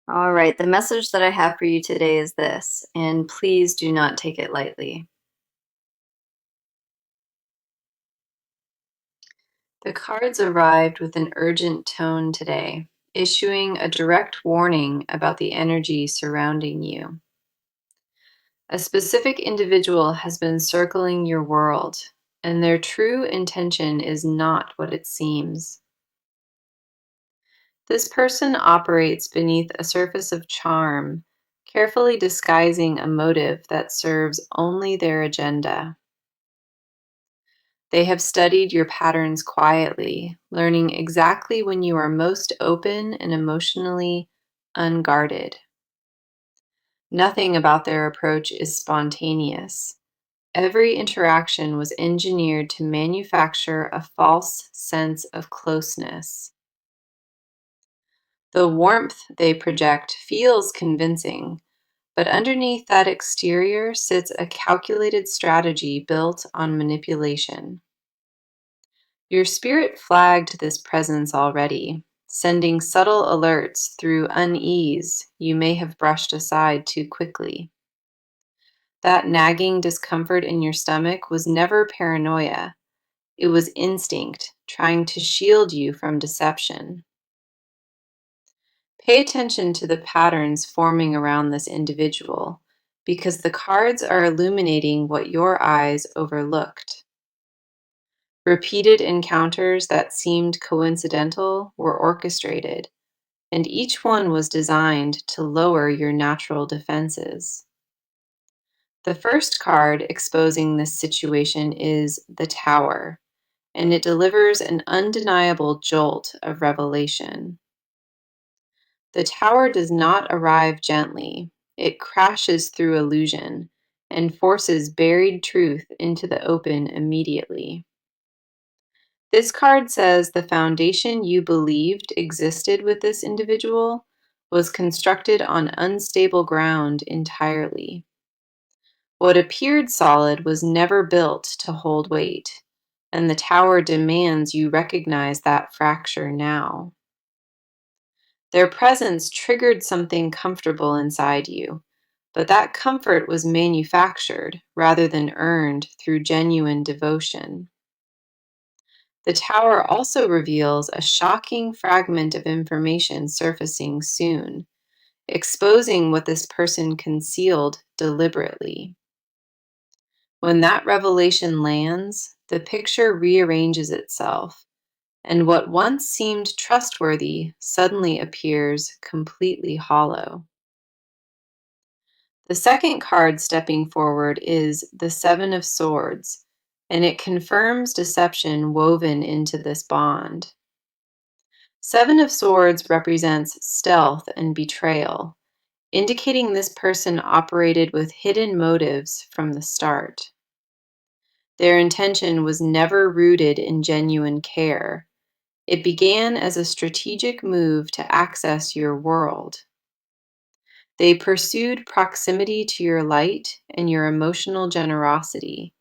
All right, the message that I have for you today is this, and please do not take it lightly. The cards arrived with an urgent tone today, issuing a direct warning about the energy surrounding you. A specific individual has been circling your world, and their true intention is not what it seems. This person operates beneath a surface of charm, carefully disguising a motive that serves only their agenda. They have studied your patterns quietly, learning exactly when you are most open and emotionally unguarded. Nothing about their approach is spontaneous. Every interaction was engineered to manufacture a false sense of closeness. The warmth they project feels convincing, but underneath that exterior sits a calculated strategy built on manipulation. Your spirit flagged this presence already, sending subtle alerts through unease you may have brushed aside too quickly. That nagging discomfort in your stomach was never paranoia, it was instinct trying to shield you from deception. Pay attention to the patterns forming around this individual, because the cards are illuminating what your eyes overlooked. Repeated encounters that seemed coincidental were orchestrated, and each one was designed to lower your natural defenses. The first card exposing this situation is the Tower, and it delivers an undeniable jolt of revelation. The Tower does not arrive gently, it crashes through illusion and forces buried truth into the open immediately. This card says the foundation you believed existed with this individual was constructed on unstable ground entirely. What appeared solid was never built to hold weight, and the tower demands you recognize that fracture now. Their presence triggered something comfortable inside you, but that comfort was manufactured rather than earned through genuine devotion. The tower also reveals a shocking fragment of information surfacing soon, exposing what this person concealed deliberately. When that revelation lands, the picture rearranges itself, and what once seemed trustworthy suddenly appears completely hollow. The second card stepping forward is the Seven of Swords, and it confirms deception woven into this bond. Seven of Swords represents stealth and betrayal, indicating this person operated with hidden motives from the start. Their intention was never rooted in genuine care. It began as a strategic move to access your world. They pursued proximity to your light and your emotional generosity,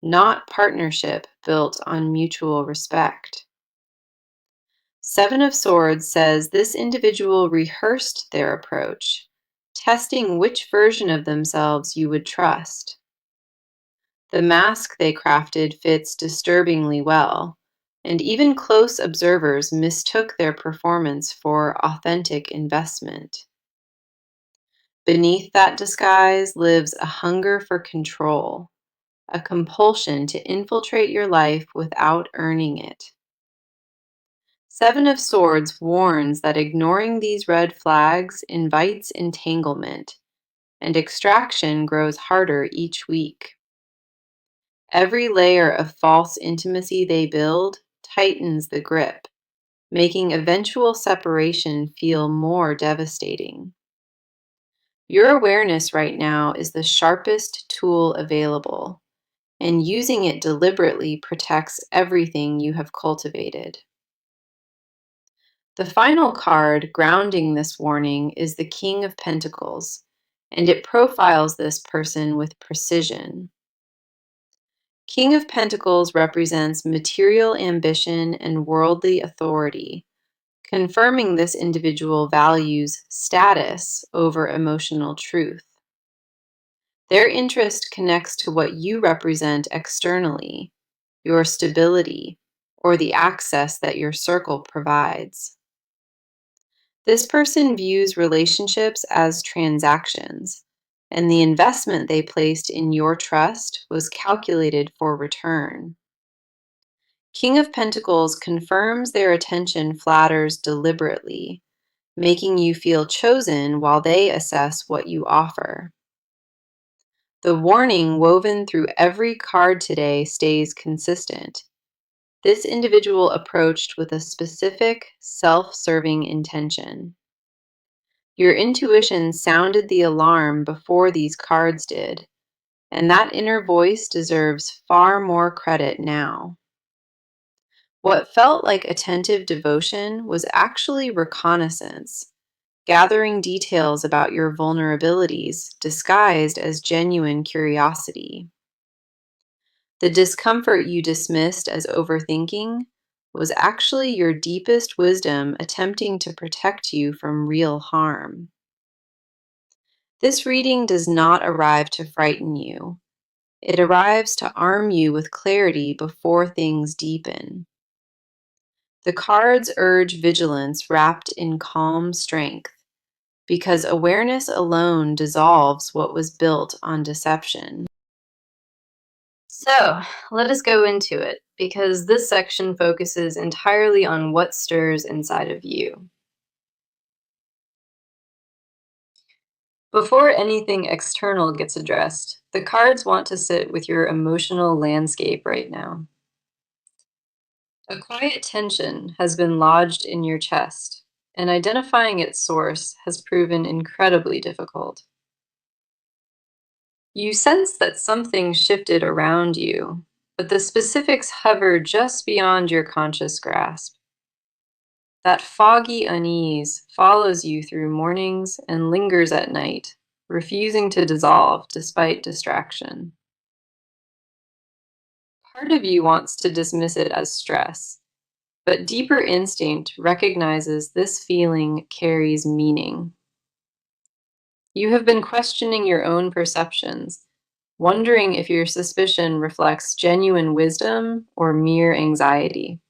not partnership built on mutual respect. Seven of Swords says this individual rehearsed their approach, testing which version of themselves you would trust. The mask they crafted fits disturbingly well, and even close observers mistook their performance for authentic investment. Beneath that disguise lives a hunger for control, a compulsion to infiltrate your life without earning it. Seven of Swords warns that ignoring these red flags invites entanglement, and extraction grows harder each week. Every layer of false intimacy they build tightens the grip, making eventual separation feel more devastating. Your awareness right now is the sharpest tool available, and using it deliberately protects everything you have cultivated. The final card grounding this warning is the King of Pentacles, and it profiles this person with precision. King of Pentacles represents material ambition and worldly authority, confirming this individual values status over emotional truth. Their interest connects to what you represent externally, your stability, or the access that your circle provides. This person views relationships as transactions, and the investment they placed in your trust was calculated for return. King of Pentacles confirms their attention flatters deliberately, making you feel chosen while they assess what you offer. The warning woven through every card today stays consistent. This individual approached with a specific, self-serving intention. Your intuition sounded the alarm before these cards did, and that inner voice deserves far more credit now. What felt like attentive devotion was actually reconnaissance, gathering details about your vulnerabilities disguised as genuine curiosity. The discomfort you dismissed as overthinking was actually your deepest wisdom attempting to protect you from real harm. This reading does not arrive to frighten you. It arrives to arm you with clarity before things deepen. The cards urge vigilance wrapped in calm strength, because awareness alone dissolves what was built on deception. So, let us go into it, because this section focuses entirely on what stirs inside of you. Before anything external gets addressed, the cards want to sit with your emotional landscape right now. A quiet tension has been lodged in your chest, and identifying its source has proven incredibly difficult. You sense that something shifted around you, but the specifics hover just beyond your conscious grasp. That foggy unease follows you through mornings and lingers at night, refusing to dissolve despite distraction. Part of you wants to dismiss it as stress, but deeper instinct recognizes this feeling carries meaning. You have been questioning your own perceptions, wondering if your suspicion reflects genuine wisdom or mere anxiety.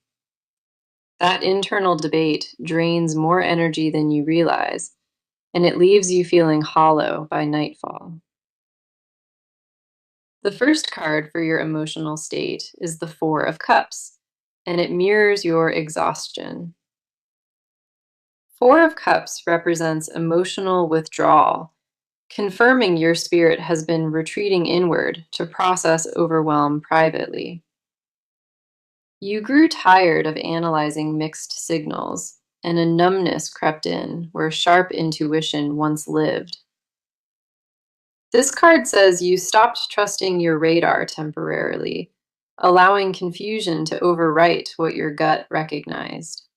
That internal debate drains more energy than you realize, and it leaves you feeling hollow by nightfall. The first card for your emotional state is the Four of Cups, and it mirrors your exhaustion. Four of Cups represents emotional withdrawal, confirming your spirit has been retreating inward to process overwhelm privately. You grew tired of analyzing mixed signals, and a numbness crept in where sharp intuition once lived. This card says you stopped trusting your radar temporarily, allowing confusion to overwrite what your gut recognized.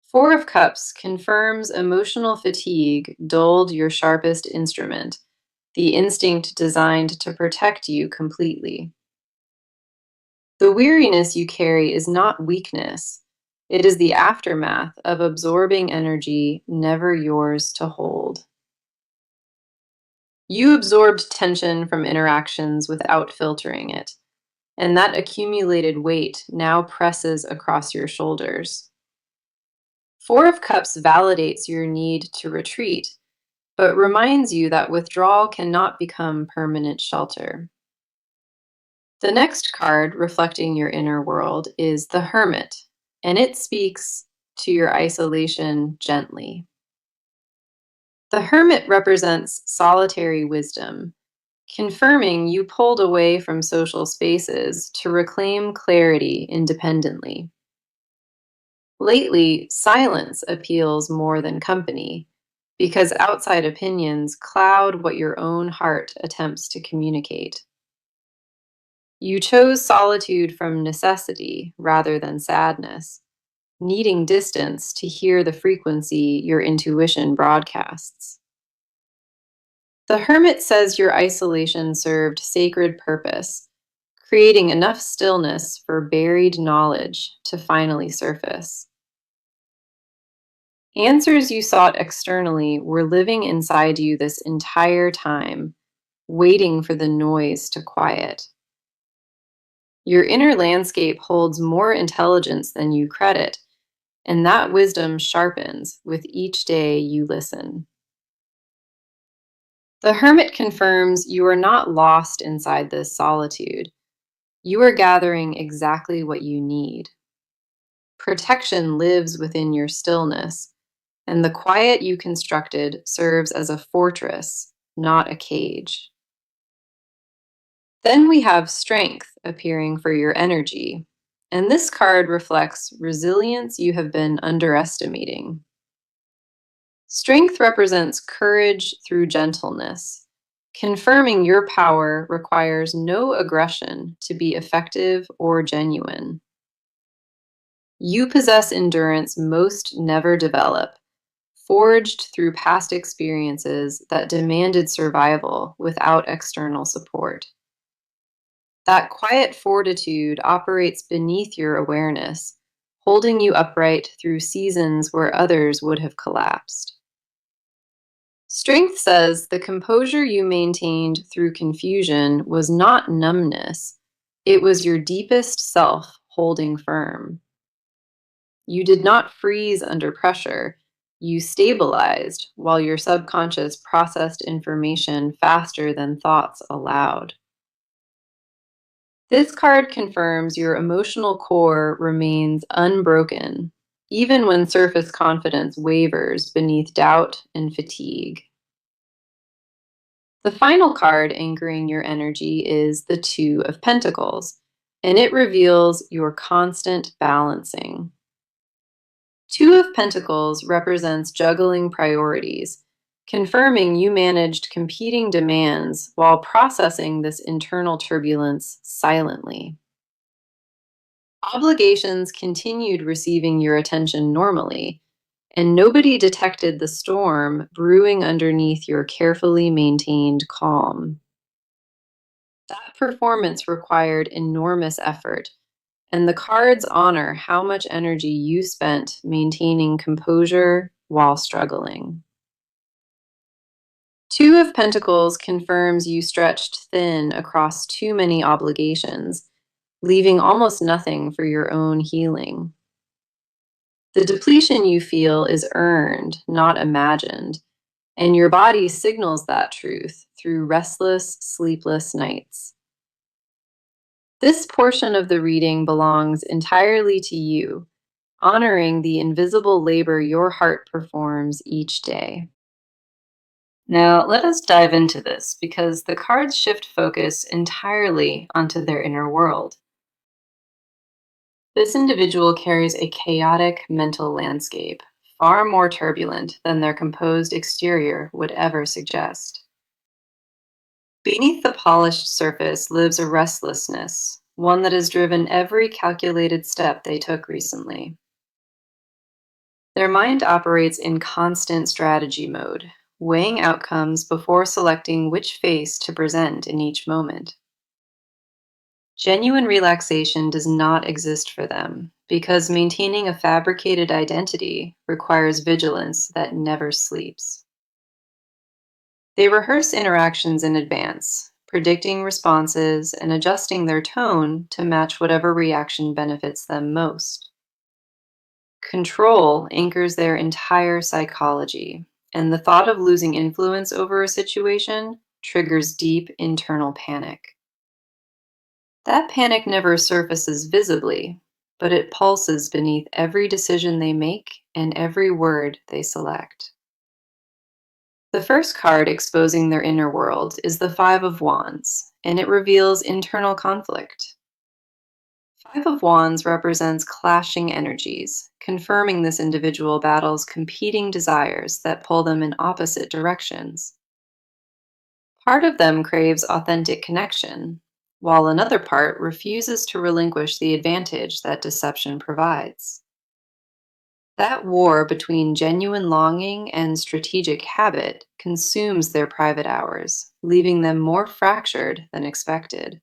Four of Cups confirms emotional fatigue dulled your sharpest instrument, the instinct designed to protect you completely. The weariness you carry is not weakness. It is the aftermath of absorbing energy never yours to hold. You absorbed tension from interactions without filtering it, and that accumulated weight now presses across your shoulders. Four of Cups validates your need to retreat, but reminds you that withdrawal cannot become permanent shelter. The next card reflecting your inner world is the Hermit, and it speaks to your isolation gently. The Hermit represents solitary wisdom, confirming you pulled away from social spaces to reclaim clarity independently. Lately, silence appeals more than company, because outside opinions cloud what your own heart attempts to communicate. You chose solitude from necessity rather than sadness, needing distance to hear the frequency your intuition broadcasts. The Hermit says your isolation served sacred purpose, creating enough stillness for buried knowledge to finally surface. Answers you sought externally were living inside you this entire time, waiting for the noise to quiet. Your inner landscape holds more intelligence than you credit, and that wisdom sharpens with each day you listen. The hermit confirms you are not lost inside this solitude. You are gathering exactly what you need. Protection lives within your stillness, and the quiet you constructed serves as a fortress, not a cage. Then we have strength appearing for your energy, and this card reflects resilience you have been underestimating. Strength represents courage through gentleness, confirming your power requires no aggression to be effective or genuine. You possess endurance most never develop, forged through past experiences that demanded survival without external support. That quiet fortitude operates beneath your awareness, holding you upright through seasons where others would have collapsed. Strength says the composure you maintained through confusion was not numbness, it was your deepest self holding firm. You did not freeze under pressure. You stabilized while your subconscious processed information faster than thoughts allowed. This card confirms your emotional core remains unbroken, even when surface confidence wavers beneath doubt and fatigue. The final card anchoring your energy is the Two of Pentacles, and it reveals your constant balancing. Two of Pentacles represents juggling priorities, confirming you managed competing demands while processing this internal turbulence silently. Obligations continued receiving your attention normally, and nobody detected the storm brewing underneath your carefully maintained calm. That performance required enormous effort, and the cards honor how much energy you spent maintaining composure while struggling. Two of Pentacles confirms you stretched thin across too many obligations, leaving almost nothing for your own healing. The depletion you feel is earned, not imagined, and your body signals that truth through restless, sleepless nights. This portion of the reading belongs entirely to you, honoring the invisible labor your heart performs each day. Now, let us dive into this because the cards shift focus entirely onto their inner world. This individual carries a chaotic mental landscape, far more turbulent than their composed exterior would ever suggest. Beneath the polished surface lives a restlessness, one that has driven every calculated step they took recently. Their mind operates in constant strategy mode, weighing outcomes before selecting which face to present in each moment. Genuine relaxation does not exist for them because maintaining a fabricated identity requires vigilance that never sleeps. They rehearse interactions in advance, predicting responses and adjusting their tone to match whatever reaction benefits them most. Control anchors their entire psychology, and the thought of losing influence over a situation triggers deep internal panic. That panic never surfaces visibly, but it pulses beneath every decision they make and every word they select. The first card exposing their inner world is the Five of Wands, and it reveals internal conflict. Five of Wands represents clashing energies, confirming this individual battles competing desires that pull them in opposite directions. Part of them craves authentic connection, while another part refuses to relinquish the advantage that deception provides. That war between genuine longing and strategic habit consumes their private hours, leaving them more fractured than expected.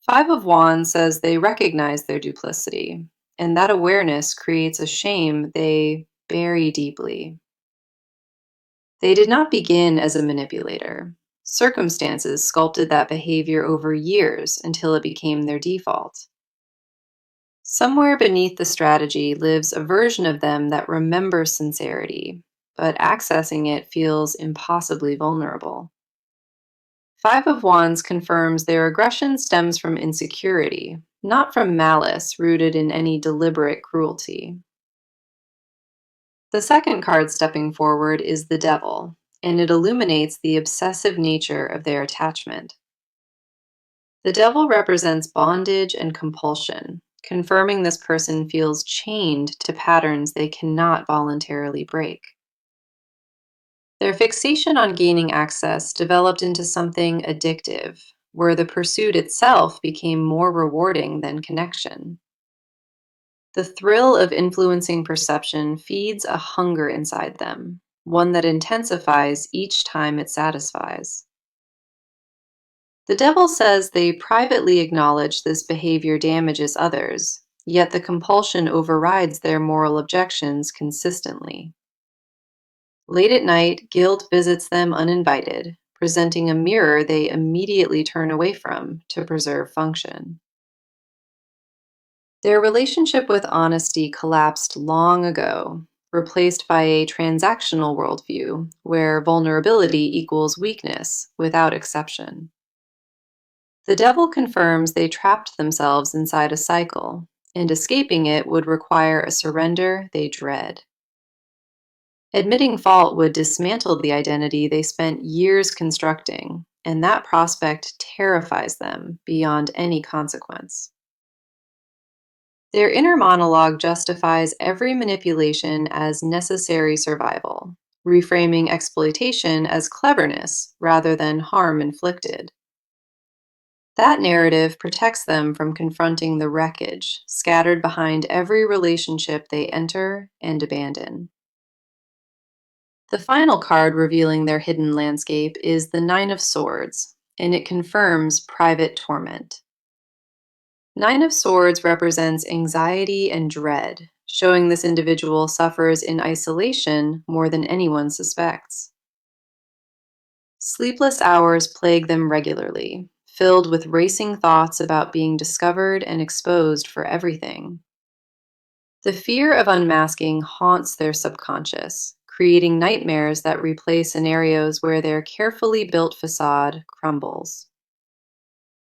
Five of Wands says they recognize their duplicity, and that awareness creates a shame they very deeply. They did not begin as a manipulator. Circumstances sculpted that behavior over years until it became their default. Somewhere beneath the strategy lives a version of them that remembers sincerity, but accessing it feels impossibly vulnerable. Five of Wands confirms their aggression stems from insecurity, not from malice rooted in any deliberate cruelty. The second card stepping forward is the Devil, and it illuminates the obsessive nature of their attachment. The Devil represents bondage and compulsion, confirming this person feels chained to patterns they cannot voluntarily break. Their fixation on gaining access developed into something addictive, where the pursuit itself became more rewarding than connection. The thrill of influencing perception feeds a hunger inside them, one that intensifies each time it satisfies. The devil says they privately acknowledge this behavior damages others, yet the compulsion overrides their moral objections consistently. Late at night, guilt visits them uninvited, presenting a mirror they immediately turn away from to preserve function. Their relationship with honesty collapsed long ago, replaced by a transactional worldview where vulnerability equals weakness without exception. The devil confirms they trapped themselves inside a cycle, and escaping it would require a surrender they dread. Admitting fault would dismantle the identity they spent years constructing, and that prospect terrifies them beyond any consequence. Their inner monologue justifies every manipulation as necessary survival, reframing exploitation as cleverness rather than harm inflicted. That narrative protects them from confronting the wreckage scattered behind every relationship they enter and abandon. The final card revealing their hidden landscape is the Nine of Swords, and it confirms private torment. Nine of Swords represents anxiety and dread, showing this individual suffers in isolation more than anyone suspects. Sleepless hours plague them regularly, filled with racing thoughts about being discovered and exposed for everything. The fear of unmasking haunts their subconscious, creating nightmares that replay scenarios where their carefully built facade crumbles.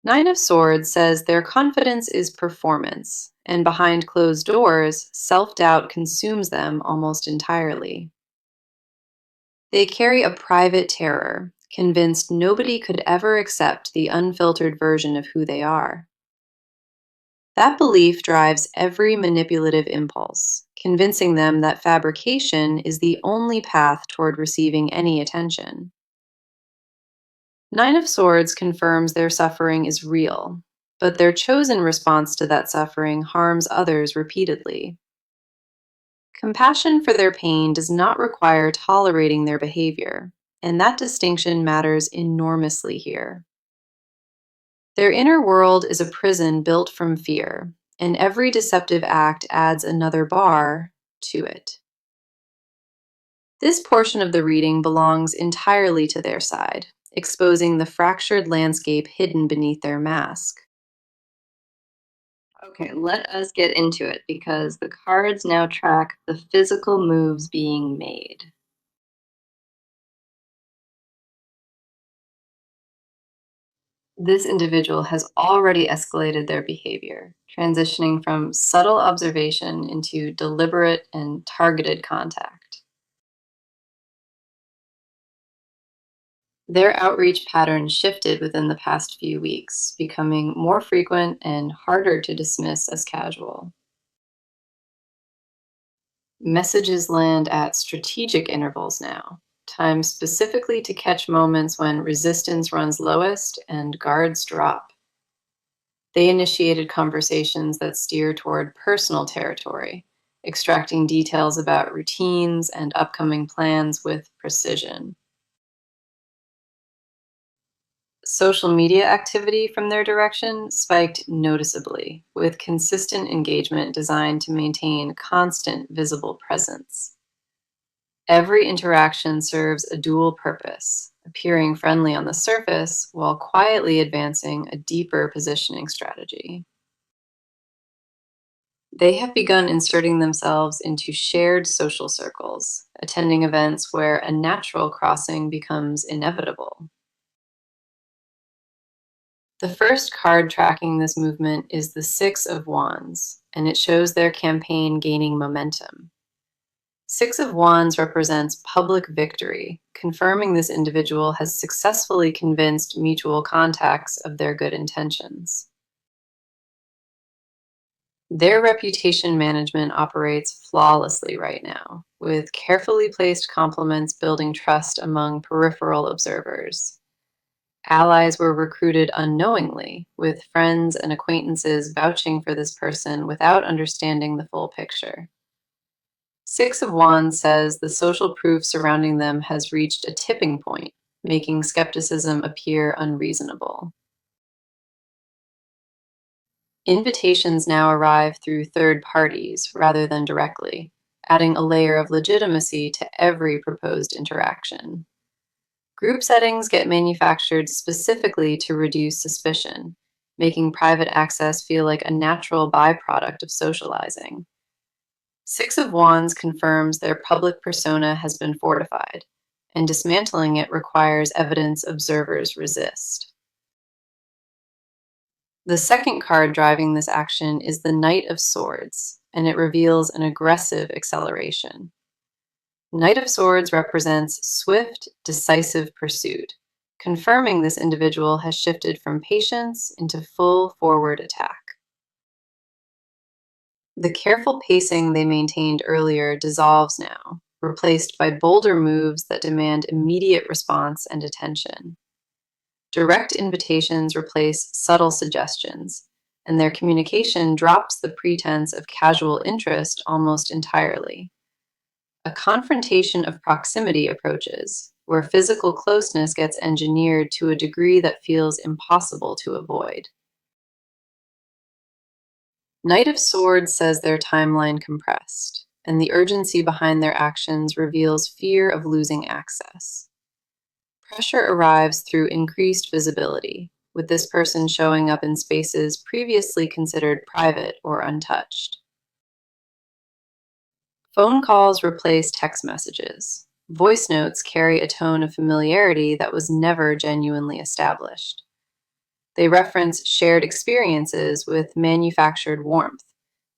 Nine of Swords says their confidence is performance, and behind closed doors, self-doubt consumes them almost entirely. They carry a private terror, convinced nobody could ever accept the unfiltered version of who they are. That belief drives every manipulative impulse, convincing them that fabrication is the only path toward receiving any attention. Nine of Swords confirms their suffering is real, but their chosen response to that suffering harms others repeatedly. Compassion for their pain does not require tolerating their behavior, and that distinction matters enormously here. Their inner world is a prison built from fear, and every deceptive act adds another bar to it. This portion of the reading belongs entirely to their side, exposing the fractured landscape hidden beneath their mask. Okay, let us get into it because the cards now track the physical moves being made. This individual has already escalated their behavior, transitioning from subtle observation into deliberate and targeted contact. Their outreach patterns shifted within the past few weeks, becoming more frequent and harder to dismiss as casual. Messages land at strategic intervals now, timed specifically to catch moments when resistance runs lowest and guards drop. They initiated conversations that steer toward personal territory, extracting details about routines and upcoming plans with precision. Social media activity from their direction spiked noticeably, with consistent engagement designed to maintain constant visible presence. Every interaction serves a dual purpose, appearing friendly on the surface while quietly advancing a deeper positioning strategy. They have begun inserting themselves into shared social circles, attending events where a natural crossing becomes inevitable. The first card tracking this movement is the Six of Wands, and it shows their campaign gaining momentum. Six of Wands represents public victory, confirming this individual has successfully convinced mutual contacts of their good intentions. Their reputation management operates flawlessly right now, with carefully placed compliments building trust among peripheral observers. Allies were recruited unknowingly, with friends and acquaintances vouching for this person without understanding the full picture. Six of Wands says the social proof surrounding them has reached a tipping point, making skepticism appear unreasonable. Invitations now arrive through third parties rather than directly, adding a layer of legitimacy to every proposed interaction. Group settings get manufactured specifically to reduce suspicion, making private access feel like a natural byproduct of socializing. Six of Wands confirms their public persona has been fortified, and dismantling it requires evidence observers resist. The second card driving this action is the Knight of Swords, and it reveals an aggressive acceleration. Knight of Swords represents swift, decisive pursuit, confirming this individual has shifted from patience into full forward attack. The careful pacing they maintained earlier dissolves now, replaced by bolder moves that demand immediate response and attention. Direct invitations replace subtle suggestions, and their communication drops the pretense of casual interest almost entirely. A confrontation of proximity approaches, where physical closeness gets engineered to a degree that feels impossible to avoid. Knight of Swords says their timeline compressed, and the urgency behind their actions reveals fear of losing access. Pressure arrives through increased visibility, with this person showing up in spaces previously considered private or untouched. Phone calls replace text messages. Voice notes carry a tone of familiarity that was never genuinely established. They reference shared experiences with manufactured warmth,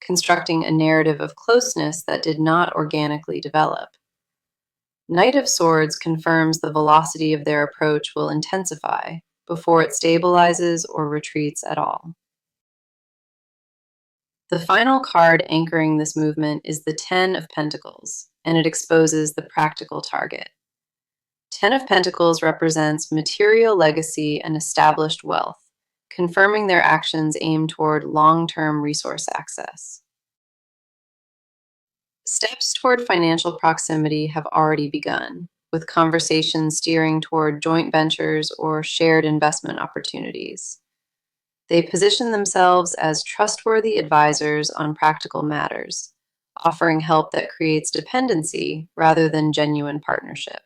constructing a narrative of closeness that did not organically develop. Knight of Swords confirms the velocity of their approach will intensify before it stabilizes or retreats at all. The final card anchoring this movement is the Ten of Pentacles, and it exposes the practical target. Ten of Pentacles represents material legacy and established wealth, confirming their actions aim toward long-term resource access. Steps toward financial proximity have already begun, with conversations steering toward joint ventures or shared investment opportunities. They position themselves as trustworthy advisors on practical matters, offering help that creates dependency rather than genuine partnership.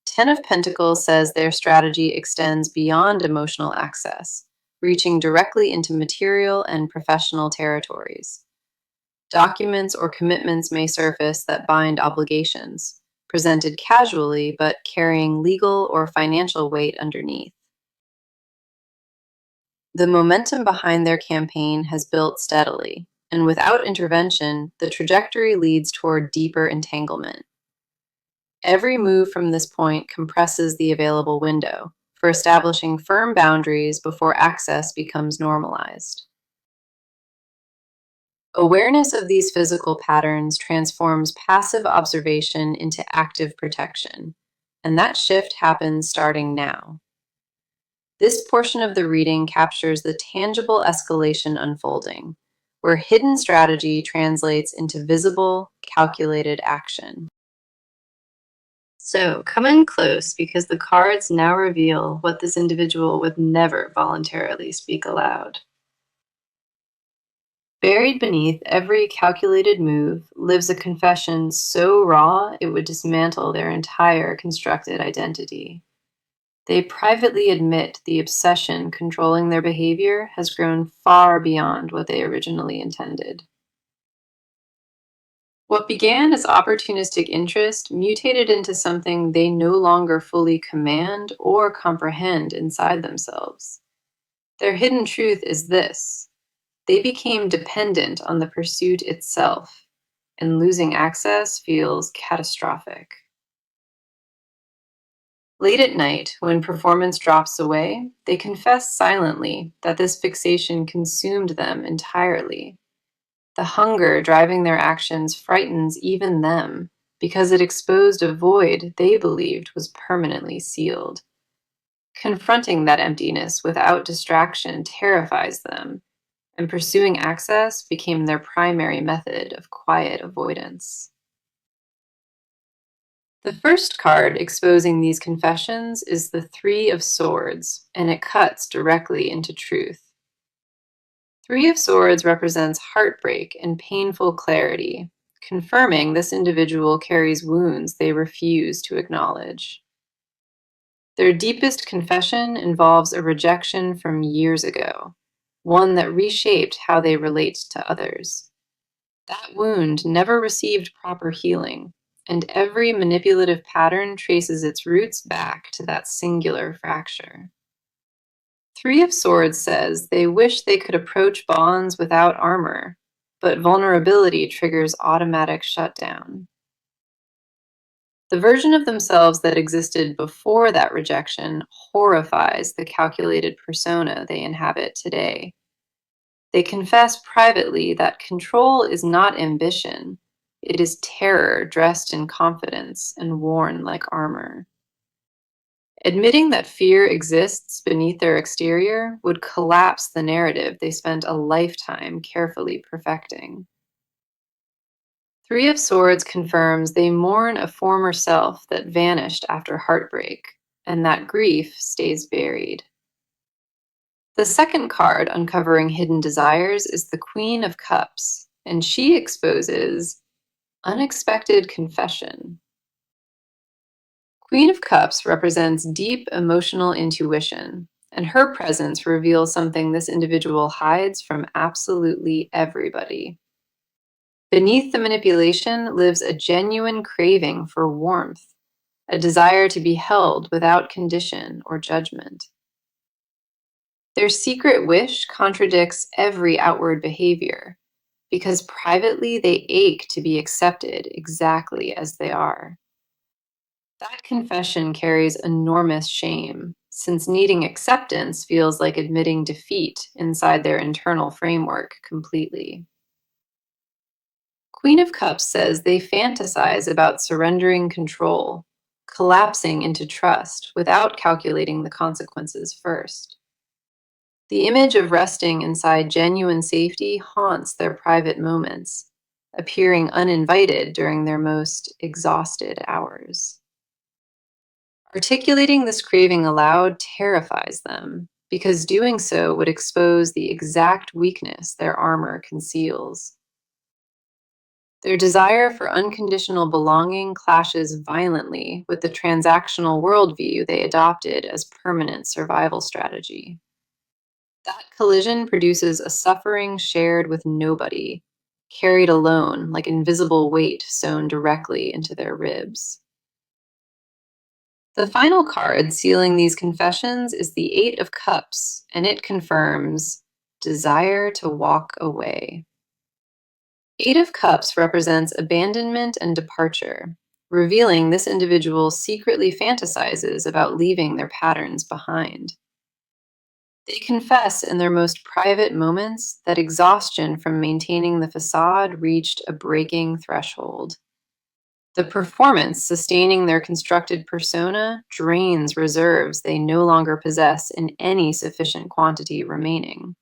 Ten of Pentacles says their strategy extends beyond emotional access, reaching directly into material and professional territories. Documents or commitments may surface that bind obligations, presented casually but carrying legal or financial weight underneath. The momentum behind their campaign has built steadily, and without intervention, the trajectory leads toward deeper entanglement. Every move from this point compresses the available window for establishing firm boundaries before access becomes normalized. Awareness of these physical patterns transforms passive observation into active protection, and that shift happens starting now. This portion of the reading captures the tangible escalation unfolding, where hidden strategy translates into visible, calculated action. So come in close because the cards now reveal what this individual would never voluntarily speak aloud. Buried beneath every calculated move lives a confession so raw it would dismantle their entire constructed identity. They privately admit the obsession controlling their behavior has grown far beyond what they originally intended. What began as opportunistic interest mutated into something they no longer fully command or comprehend inside themselves. Their hidden truth is this: they became dependent on the pursuit itself, and losing access feels catastrophic. Late at night, when performance drops away, they confess silently that this fixation consumed them entirely. The hunger driving their actions frightens even them because it exposed a void they believed was permanently sealed. Confronting that emptiness without distraction terrifies them, and pursuing access became their primary method of quiet avoidance. The first card exposing these confessions is the Three of Swords, and it cuts directly into truth. Three of Swords represents heartbreak and painful clarity, confirming this individual carries wounds they refuse to acknowledge. Their deepest confession involves a rejection from years ago, one that reshaped how they relate to others. That wound never received proper healing, and every manipulative pattern traces its roots back to that singular fracture. Three of Swords says they wish they could approach bonds without armor, but vulnerability triggers automatic shutdown. The version of themselves that existed before that rejection horrifies the calculated persona they inhabit today. They confess privately that control is not ambition, it is terror dressed in confidence and worn like armor. Admitting that fear exists beneath their exterior would collapse the narrative they spent a lifetime carefully perfecting. Three of Swords confirms they mourn a former self that vanished after heartbreak, and that grief stays buried. The second card uncovering hidden desires is the Queen of Cups, and she exposes unexpected confession. Queen of Cups represents deep emotional intuition, and her presence reveals something this individual hides from absolutely everybody. Beneath the manipulation lives a genuine craving for warmth, a desire to be held without condition or judgment. Their secret wish contradicts every outward behavior, because privately they ache to be accepted exactly as they are. That confession carries enormous shame, since needing acceptance feels like admitting defeat inside their internal framework completely. Queen of Cups says they fantasize about surrendering control, collapsing into trust without calculating the consequences first. The image of resting inside genuine safety haunts their private moments, appearing uninvited during their most exhausted hours. Articulating this craving aloud terrifies them, because doing so would expose the exact weakness their armor conceals. Their desire for unconditional belonging clashes violently with the transactional worldview they adopted as permanent survival strategy. That collision produces a suffering shared with nobody, carried alone like invisible weight sewn directly into their ribs. The final card sealing these confessions is the Eight of Cups, and it confirms desire to walk away. Eight of Cups represents abandonment and departure, revealing this individual secretly fantasizes about leaving their patterns behind. They confess in their most private moments that exhaustion from maintaining the facade reached a breaking threshold. The performance sustaining their constructed persona drains reserves they no longer possess in any sufficient quantity remaining.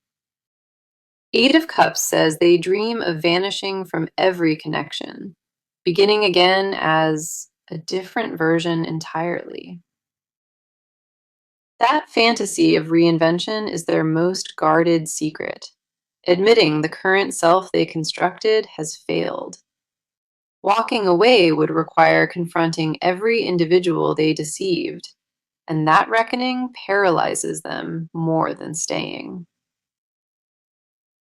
Eight of Cups says they dream of vanishing from every connection, beginning again as a different version entirely. That fantasy of reinvention is their most guarded secret, admitting the current self they constructed has failed. Walking away would require confronting every individual they deceived, and that reckoning paralyzes them more than staying.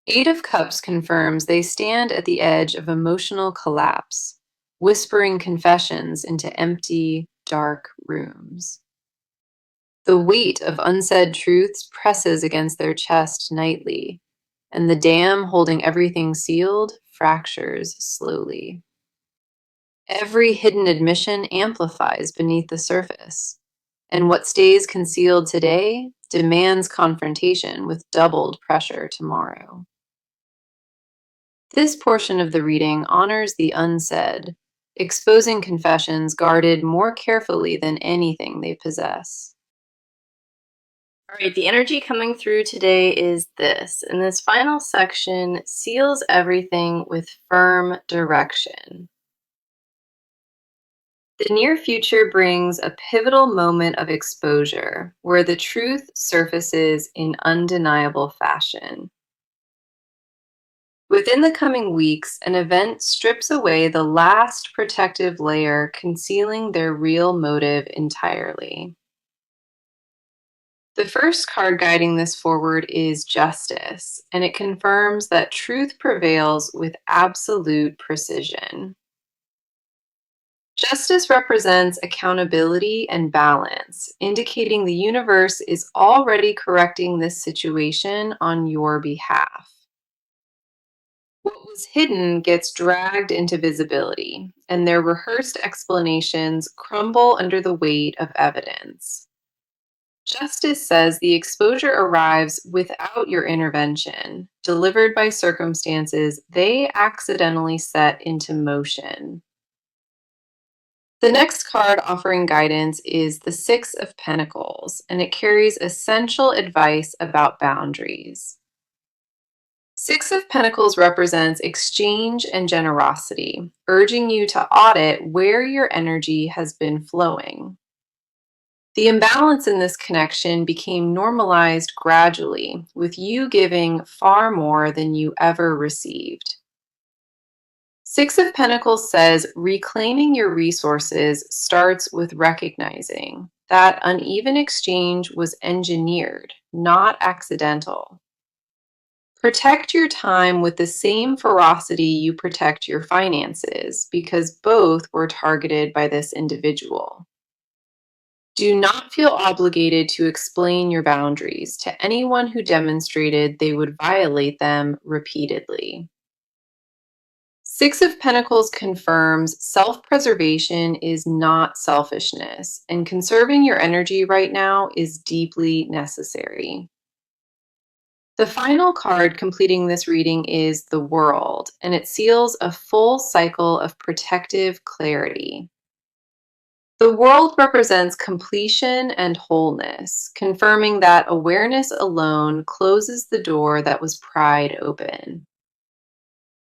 Eight of Cups confirms they stand at the edge of emotional collapse, whispering confessions into empty, dark rooms. The weight of unsaid truths presses against their chest nightly, and the dam holding everything sealed fractures slowly. Every hidden admission amplifies beneath the surface, and what stays concealed today demands confrontation with doubled pressure tomorrow. This portion of the reading honors the unsaid, exposing confessions guarded more carefully than anything they possess. All right, the energy coming through today is this, and this final section seals everything with firm direction. The near future brings a pivotal moment of exposure where the truth surfaces in undeniable fashion. Within the coming weeks, an event strips away the last protective layer concealing their real motive entirely. The first card guiding this forward is Justice, and it confirms that truth prevails with absolute precision. Justice represents accountability and balance, indicating the universe is already correcting this situation on your behalf. What was hidden gets dragged into visibility, and their rehearsed explanations crumble under the weight of evidence. Justice says the exposure arrives without your intervention, delivered by circumstances they accidentally set into motion. The next card offering guidance is the Six of Pentacles, and it carries essential advice about boundaries. Six of Pentacles represents exchange and generosity, urging you to audit where your energy has been flowing. The imbalance in this connection became normalized gradually, with you giving far more than you ever received. Six of Pentacles says reclaiming your resources starts with recognizing that uneven exchange was engineered, not accidental. Protect your time with the same ferocity you protect your finances, because both were targeted by this individual. Do not feel obligated to explain your boundaries to anyone who demonstrated they would violate them repeatedly. Six of Pentacles confirms self-preservation is not selfishness, and conserving your energy right now is deeply necessary. The final card completing this reading is the World, and it seals a full cycle of protective clarity. The World represents completion and wholeness, confirming that awareness alone closes the door that was pried open.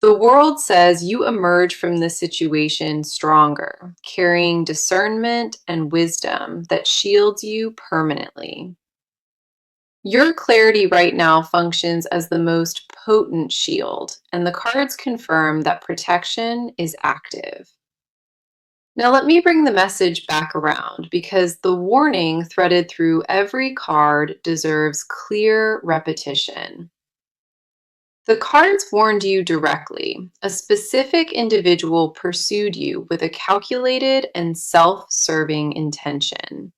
The World says you emerge from this situation stronger, carrying discernment and wisdom that shields you permanently. Your clarity right now functions as the most potent shield, and the cards confirm that protection is active. Now, let me bring the message back around because the warning threaded through every card deserves clear repetition. The cards warned you directly. A specific individual pursued you with a calculated and self-serving intention.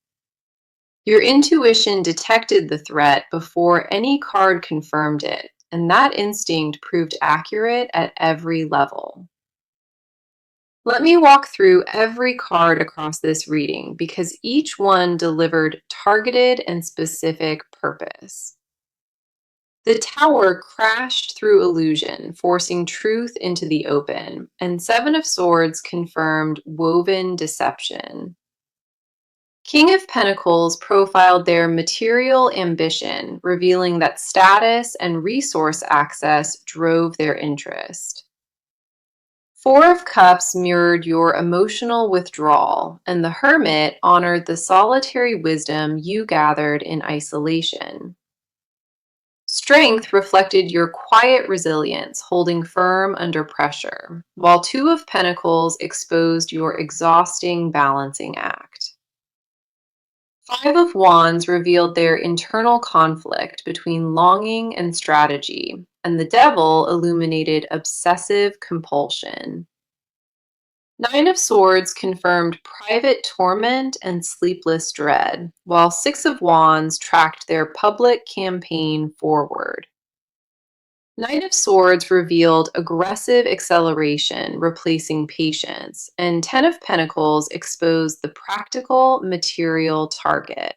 Your intuition detected the threat before any card confirmed it, and that instinct proved accurate at every level. Let me walk through every card across this reading because each one delivered targeted and specific purpose. The Tower crashed through illusion, forcing truth into the open, and Seven of Swords confirmed woven deception. King of Pentacles profiled their material ambition, revealing that status and resource access drove their interest. Four of Cups mirrored your emotional withdrawal, and the Hermit honored the solitary wisdom you gathered in isolation. Strength reflected your quiet resilience, holding firm under pressure, while Two of Pentacles exposed your exhausting balancing act. Five of Wands revealed their internal conflict between longing and strategy, and the Devil illuminated obsessive compulsion. Nine of Swords confirmed private torment and sleepless dread, while Six of Wands tracked their public campaign forward. Knight of Swords revealed aggressive acceleration, replacing patience, and Ten of Pentacles exposed the practical, material target.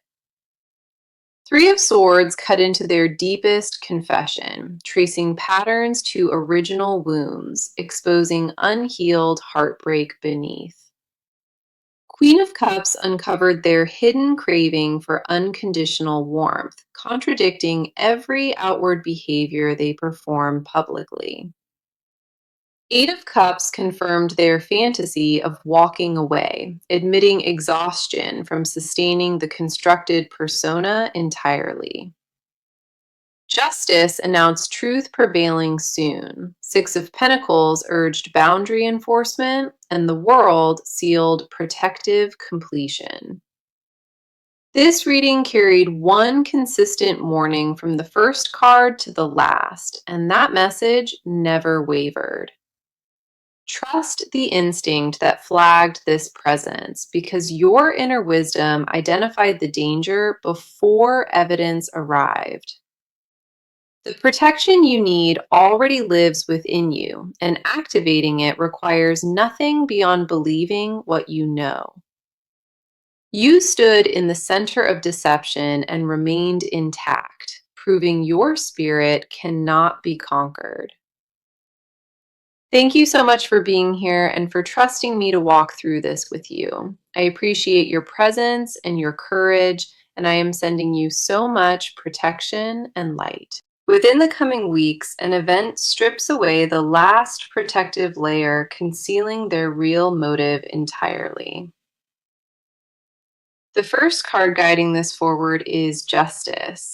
Three of Swords cut into their deepest confession, tracing patterns to original wounds, exposing unhealed heartbreak beneath. Queen of Cups uncovered their hidden craving for unconditional warmth, contradicting every outward behavior they perform publicly. Eight of Cups confirmed their fantasy of walking away, admitting exhaustion from sustaining the constructed persona entirely. Justice announced truth prevailing soon. Six of Pentacles urged boundary enforcement, and the World sealed protective completion. This reading carried one consistent warning from the first card to the last, and that message never wavered. Trust the instinct that flagged this presence because your inner wisdom identified the danger before evidence arrived. The protection you need already lives within you, and activating it requires nothing beyond believing what you know. You stood in the center of deception and remained intact, proving your spirit cannot be conquered. Thank you so much for being here and for trusting me to walk through this with you. I appreciate your presence and your courage, and I am sending you so much protection and light. Within the coming weeks, an event strips away the last protective layer, concealing their real motive entirely. The first card guiding this forward is Justice.